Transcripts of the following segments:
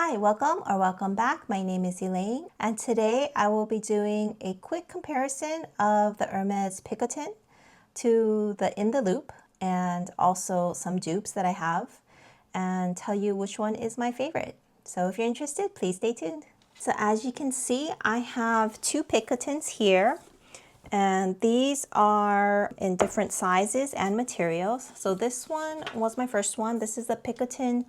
Hi, welcome back. My name is Elaine, and today I will be doing a quick comparison of the Hermes Picotin to the In the Loop and also some dupes that I have and tell you which one is my favorite. So if you're interested, please stay tuned. So as you can see, I have two Picotins here, and these are in different sizes and materials. So this one was my first one. This is the Picotin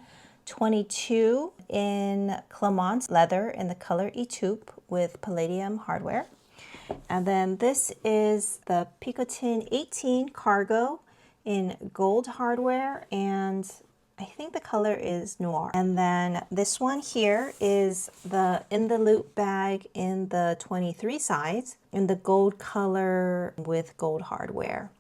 22 in Songmont leather in the color E-tube with palladium hardware. And then this is the Picotin 18 cargo in gold hardware, and I think the color is noir. And then this one here is the In the Loop bag in the 23 size in the gold color with gold hardware.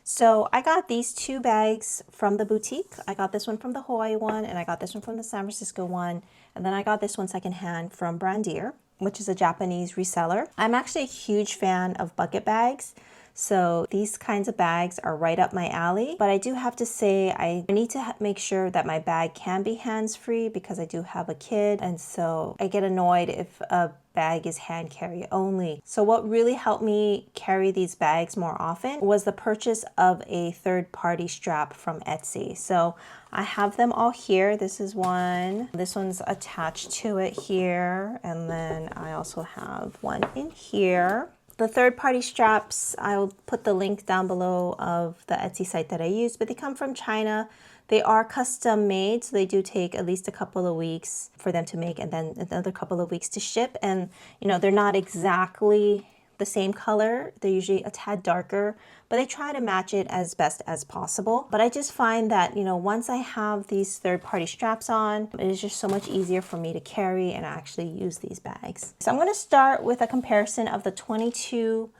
So I got these two bags from the boutique. I got this one from the Hawaii one, and I got this one from the San Francisco one. And then I got this one secondhand from Brandier, which is a Japanese reseller. I'm actually a huge fan of bucket bags. So these kinds of bags are right up my alley. But I do have to say I need to make sure that my bag can be hands-free because I do have a kid. And so I get annoyed if a bag is hand carry only. So what really helped me carry these bags more often was the purchase of a third-party strap from Etsy. So I have them all here. This is one. This one's attached to it here. And then I also have one in here. The third-party straps, I'll put the link down below of the Etsy site that I use, but they come from China. They are custom made, so they do take at least a couple of weeks for them to make and then another couple of weeks to ship. And, you know, they're not exactly the same color. They're usually a tad darker, but I try to match it as best as possible. But I just find that, you know, once I have these third-party straps on, it is just so much easier for me to carry and actually use these bags. So I'm going to start with a comparison of the 22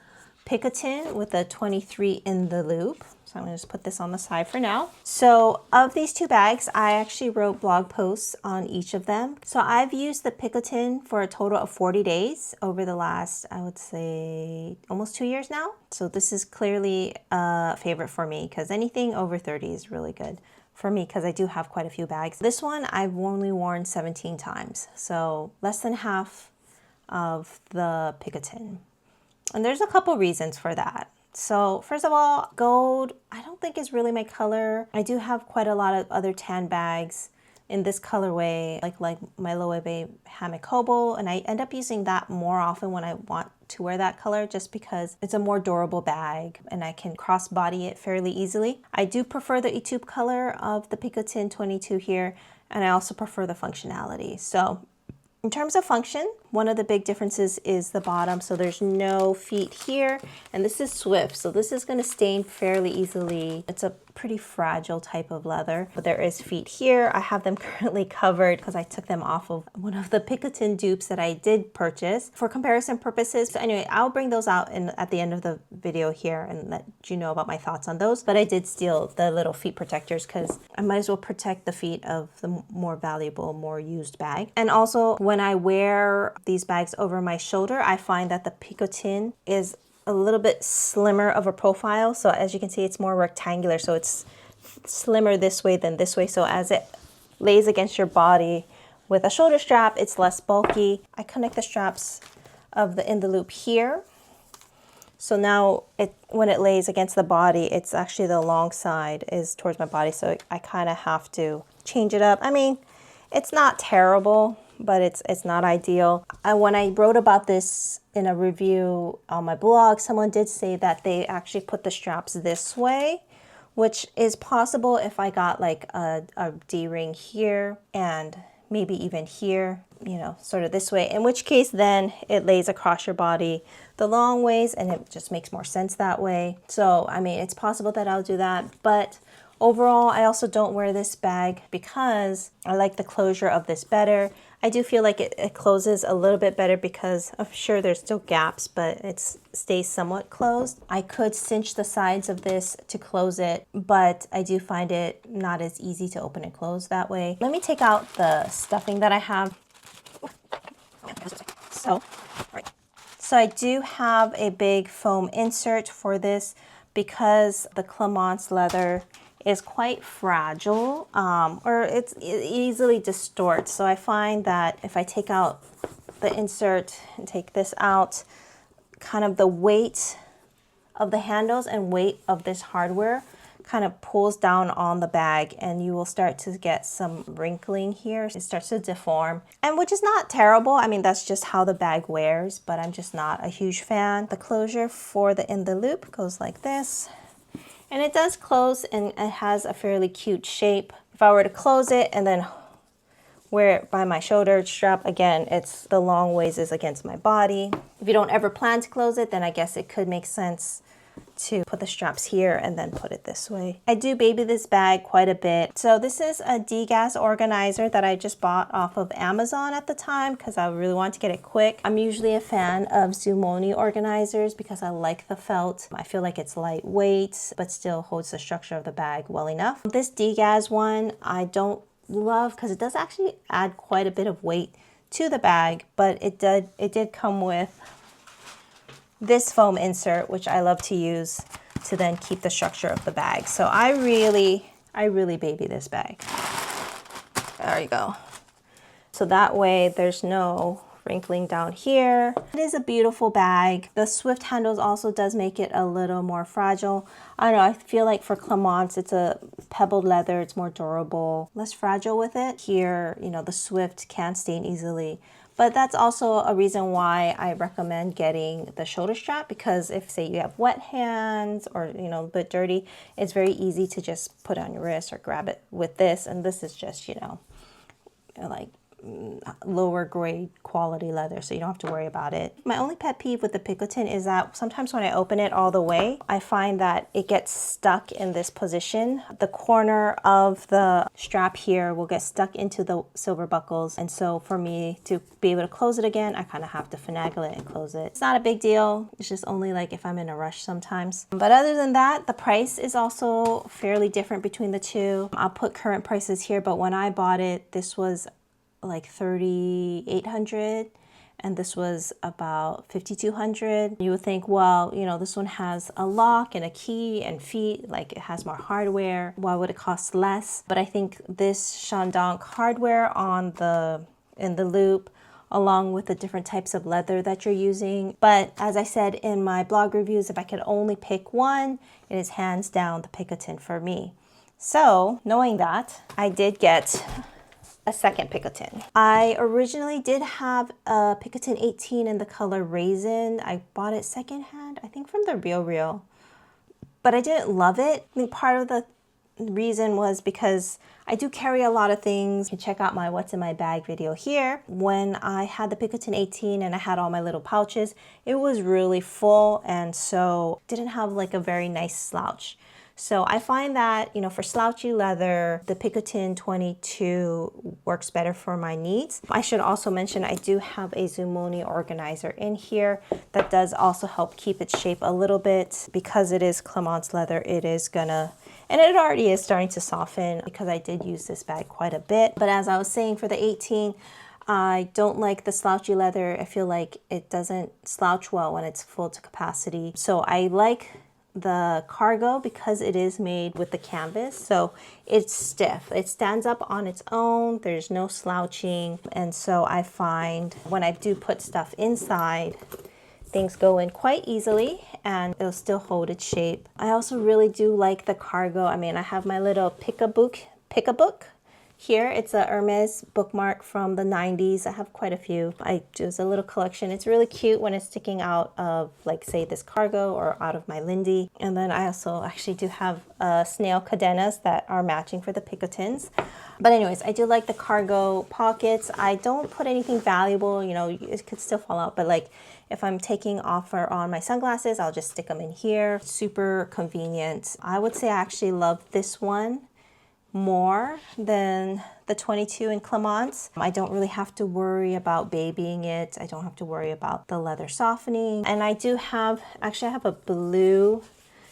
Picotin with the 23 In the Loop. So I'm going to just put this on the side for now. So of these two bags, I actually wrote blog posts on each of them. So I've used the Picotin for a total of 40 days over the last, I would say, almost 2 years now. So this is clearly a favorite for me because anything over 30 is really good for me because I do have quite a few bags. This one I've only worn 17 times, so less than half of the Picotin. And there's a couple reasons for that. So first of all, gold, I don't think is really my color. I do have quite a lot of other tan bags in this colorway, like my Loewe Hammock Hobo, and I end up using that more often when I want to wear that color just because it's a more durable bag and I can cross-body it fairly easily. I do prefer the E-tube color of the Picotin 22 here, and I also prefer the functionality. So in terms of function, one of the big differences is the bottom. So there's no feet here, and this is Swift. So this is going to stain fairly easily. It's a pretty fragile type of leather, but there is feet here. I have them currently covered because I took them off of one of the Picotin dupes that I did purchase for comparison purposes. So anyway, I'll bring those out at the end of the video here and let you know about my thoughts on those. But I did steal the little feet protectors because I might as well protect the feet of the more valuable, more used bag. And also when I wear these bags over my shoulder, I find that the Picotin is a little bit slimmer of a profile. So as you can see, it's more rectangular. So it's slimmer this way than this way. So as it lays against your body with a shoulder strap, it's less bulky. I connect the straps of the In the Loop here. So now when it lays against the body, it's actually the long side is towards my body. So I kind of have to change it up. I mean, it's not terrible, but it's not ideal. When I wrote about this in a review on my blog, someone did say that they actually put the straps this way, which is possible if I got like a D-ring here and maybe even here, you know, sort of this way, in which case then it lays across your body the long ways and it just makes more sense that way. So, I mean, it's possible that I'll do that, but overall, I also don't wear this bag because I like the closure of this better. I do feel like it closes a little bit better because I'm sure there's still gaps, but it stays somewhat closed. I could cinch the sides of this to close it, but I do find it not as easy to open and close that way. Let me take out the stuffing that I have. So I do have a big foam insert for this because the Songmont leather is quite fragile, or it easily distorts. So I find that if I take out the insert and take this out, kind of the weight of the handles and weight of this hardware kind of pulls down on the bag, and you will start to get some wrinkling here. It starts to deform, and which is not terrible. I mean, that's just how the bag wears, but I'm just not a huge fan. The closure for the in the loop goes like this, and it does close, and it has a fairly cute shape. If I were to close it and then wear it by my shoulder strap, again, it's the long ways is against my body. If you don't ever plan to close it, then I guess it could make sense to put the straps here and then put it this way. I do baby this bag quite a bit. So this is a degas organizer that I just bought off of Amazon at the time because I really wanted to get it quick. I'm usually a fan of Songmont organizers because I like the felt. I feel like it's lightweight but still holds the structure of the bag well enough. This degas one I don't love because it does actually add quite a bit of weight to the bag, but it did come with this foam insert, which I love to use to then keep the structure of the bag. So I really baby this bag. There you go. So that way there's no wrinkling down here. It is a beautiful bag. The Swift handles also does make it a little more fragile. I don't know, I feel like for Clemence, it's a pebbled leather, it's more durable, less fragile with it. Here, you know, the Swift can stain easily. But that's also a reason why I recommend getting the shoulder strap, because if, say, you have wet hands or, you know, a bit dirty, it's very easy to just put on your wrist or grab it with this. And this is just, you know, like lower grade quality leather, so you don't have to worry about it. My only pet peeve with the Picotin is that sometimes when I open it all the way, I find that it gets stuck in this position. The corner of the strap here will get stuck into the silver buckles, and so for me to be able to close it again, I kind of have to finagle it and close it. It's not a big deal. It's just only like if I'm in a rush sometimes. But other than that, the price is also fairly different between the two. I'll put current prices here, but when I bought it, this was like $3,800 and this was about $5,200. You would think, well, you know, this one has a lock and a key and feet, like it has more hardware. Why would it cost less? But I think this Shandong hardware in the loop, along with the different types of leather that you're using. But as I said in my blog reviews, if I could only pick one, it is hands down the Picotin for me. So knowing that, I did get a second Picotin. I originally did have a Picotin 18 in the color Raisin. I bought it secondhand, I think from the Real, but I didn't love it. I think part of the reason was because I do carry a lot of things. You can check out my what's in my bag video here. When I had the Picotin 18 and I had all my little pouches, it was really full, and so didn't have like a very nice slouch. So I find that, you know, for slouchy leather, the Picotin 22 works better for my needs. I should also mention I do have a Songmont organizer in here that does also help keep its shape a little bit. Because it is Clemence leather, it is gonna, and it already is starting to soften because I did use this bag quite a bit. But as I was saying, for the 18, I don't like the slouchy leather. I feel like it doesn't slouch well when it's full to capacity. So I like the cargo because it is made with the canvas, so it's stiff. It stands up on its own. There's no slouching, and so I find when I do put stuff inside, things go in quite easily and it'll still hold its shape. I also really do like the cargo. I mean, I have my little pick-a-book here. It's a Hermes bookmark from the 90s. I have quite a few. I do a little collection. It's really cute when it's sticking out of, like, say, this cargo or out of my Lindy. And then I also actually do have snail cadenas that are matching for the Picotins. But anyways, I do like the cargo pockets. I don't put anything valuable, you know, it could still fall out, but like if I'm taking off or on my sunglasses, I'll just stick them in here. Super convenient. I would say I actually love this one more than the 22 in Clemence. I don't really have to worry about babying it. I don't have to worry about the leather softening. And I do have, actually I have a blue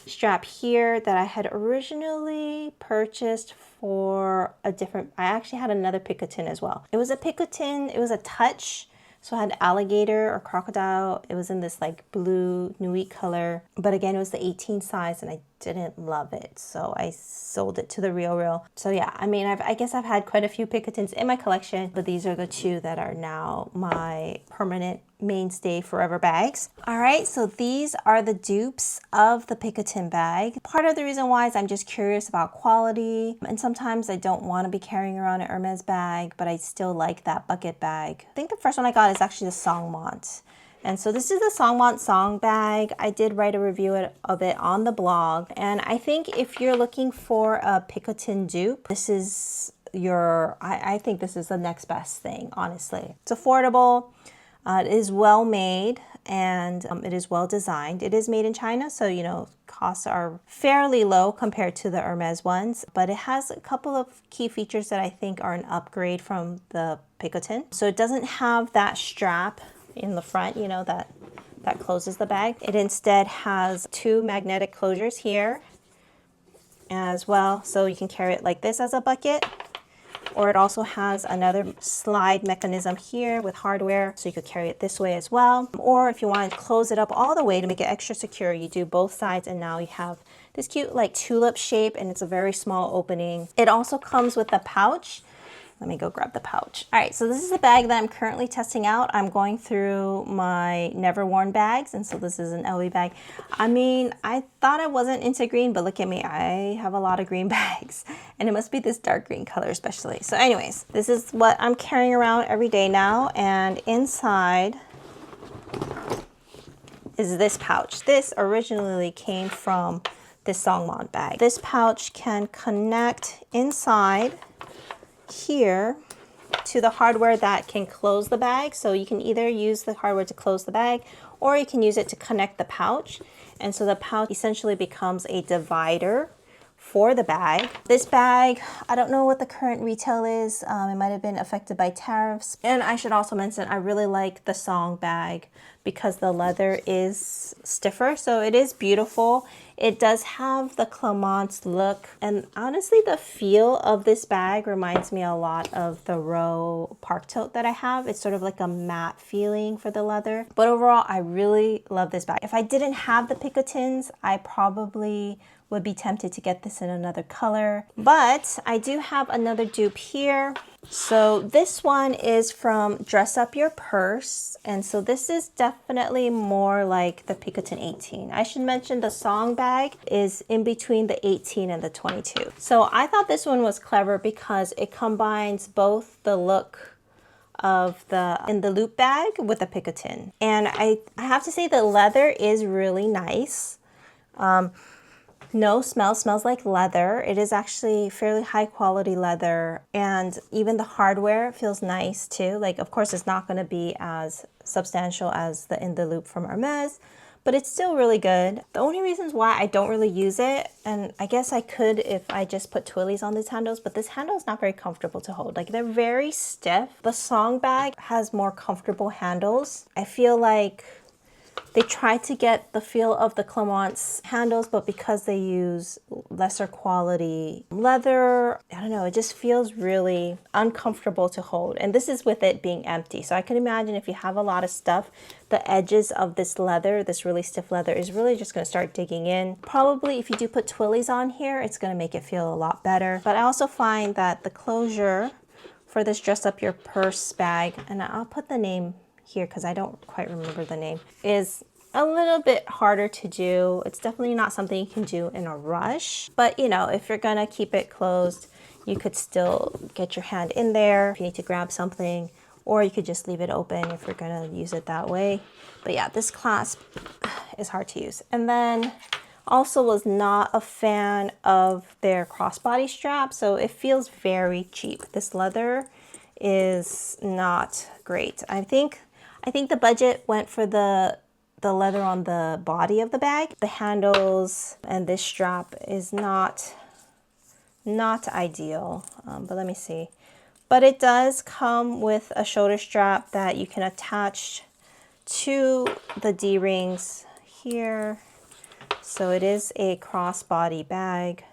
strap here that I had originally purchased for a different, I actually had another Picotin as well. It was a Picotin, it was a touch. So I had alligator or crocodile. It was in this like blue nude color. But again, it was the 18 size and I didn't love it, so I sold it to the Real. So yeah, I mean, I guess I've had quite a few Picotins in my collection, but these are the two that are now my permanent mainstay forever bags. All right, so these are the dupes of the Picotin bag. Part of the reason why is I'm just curious about quality, and sometimes I don't want to be carrying around an Hermes bag, but I still like that bucket bag. I think the first one I got is actually the Songmont. And so this is the Songmont song bag. I did write a review of it on the blog. And I think if you're looking for a Picotin dupe, this is your, I think this is the next best thing, honestly. It's affordable, it is well made, and it is well designed. It is made in China, so you know, costs are fairly low compared to the Hermes ones, but it has a couple of key features that I think are an upgrade from the Picotin. So it doesn't have that strap in the front, you know, that closes the bag. It instead has two magnetic closures here as well, so you can carry it like this as a bucket, or it also has another slide mechanism here with hardware, so you could carry it this way as well. Or if you want to close it up all the way to make it extra secure, you do both sides, and now you have this cute like tulip shape, and it's a very small opening. It also comes with a pouch. Let me go grab the pouch. All right, so this is the bag that I'm currently testing out. I'm going through my never worn bags, and so this is an LV bag. I mean, I thought I wasn't into green, but look at me, I have a lot of green bags, and it must be this dark green color especially. So anyways, this is what I'm carrying around every day now, and inside is this pouch. This originally came from this Songmont bag. This pouch can connect inside here to the hardware that can close the bag. So you can either use the hardware to close the bag, or you can use it to connect the pouch. And so the pouch essentially becomes a divider for the bag. This bag, I don't know what the current retail is. It might have been affected by tariffs. And I should also mention, I really like the Song bag because the leather is stiffer, so it is beautiful. It does have the Clemence look, and honestly the feel of this bag reminds me a lot of the Row Park Tote that I have. It's sort of like a matte feeling for the leather, but overall I really love this bag. If I didn't have the Picotins, I probably would be tempted to get this in another color, but I do have another dupe here. So this one is from Dress Up Your Purse, and so this is definitely more like the Picotin 18. I should mention the Song bag is in between the 18 and the 22. So I thought this one was clever because it combines both the look of the in the loop bag with the Picotin, and I have to say the leather is really nice. No smell, smells like leather. It is actually fairly high quality leather, and even the hardware feels nice too. Like, of course, it's not going to be as substantial as the In the Loop from Hermes, but it's still really good. The only reasons why I don't really use it, and I guess I could if I just put twillies on these handles, but this handle is not very comfortable to hold. Like, they're very stiff. The Song bag has more comfortable handles. I feel like they try to get the feel of the Clemence handles, but because they use lesser quality leather, I don't know, it just feels really uncomfortable to hold. And this is with it being empty. So I can imagine if you have a lot of stuff, the edges of this leather, this really stiff leather, is really just going to start digging in. Probably if you do put twillies on here, it's going to make it feel a lot better. But I also find that the closure for this Dress Up Your Purse bag, and I'll put the name here because I don't quite remember the name, is a little bit harder to do. It's definitely not something you can do in a rush, but you know, if you're gonna keep it closed, you could still get your hand in there if you need to grab something, or you could just leave it open if you're gonna use it that way. But yeah, this clasp is hard to use. And then also was not a fan of their crossbody strap, so it feels very cheap. This leather is not great. I think the budget went for the leather on the body of the bag. The handles and this strap is not ideal, but let me see. But it does come with a shoulder strap that you can attach to the D-rings here. So it is a crossbody bag.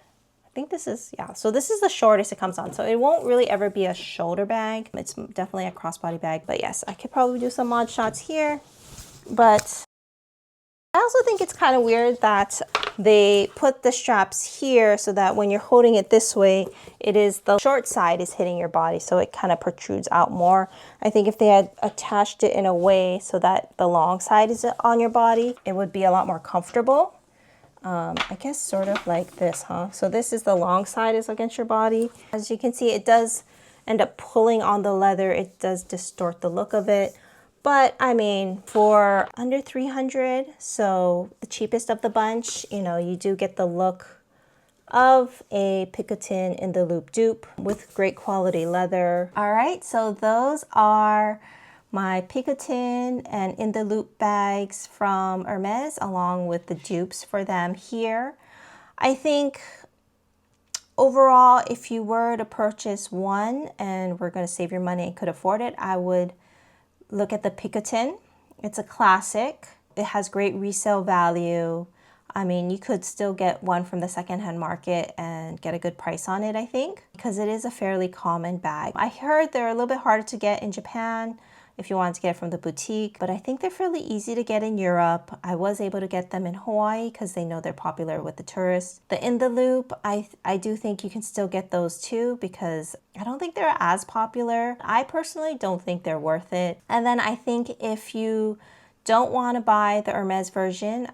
I think this is, yeah, so this is the shortest it comes on. So it won't really ever be a shoulder bag. It's definitely a crossbody bag. But yes, I could probably do some mod shots here. But I also think it's kind of weird that they put the straps here so that when you're holding it this way, it is the short side is hitting your body, so it kind of protrudes out more. I think if they had attached it in a way so that the long side is on your body, it would be a lot more comfortable. I guess sort of like this, huh? So this is the long side is against your body. As you can see, it does end up pulling on the leather. It does distort the look of it. But I mean, for under 300, so the cheapest of the bunch, you know, you do get the look of a Picotin in the loop dupe with great quality leather. All right, so those are my Picotin and in the loop bags from Hermes, along with the dupes for them here. I think overall, if you were to purchase one and were going to save your money and could afford it, I would look at the Picotin. It's a classic. It has great resale value. I mean, you could still get one from the secondhand market and get a good price on it, I think, because it is a fairly common bag. I heard they're a little bit harder to get in Japan if you wanted to get it from the boutique, but I think they're fairly easy to get in Europe. I was able to get them in Hawaii because they know they're popular with the tourists. The in the loop, I do think you can still get those too, because I don't think they're as popular. I personally don't think they're worth it. And then I think if you don't want to buy the Hermes version,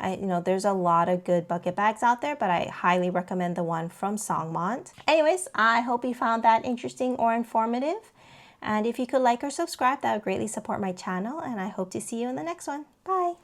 there's a lot of good bucket bags out there, but I highly recommend the one from Songmont. Anyways, I hope you found that interesting or informative. And if you could like or subscribe, that would greatly support my channel, and I hope to see you in the next one. Bye!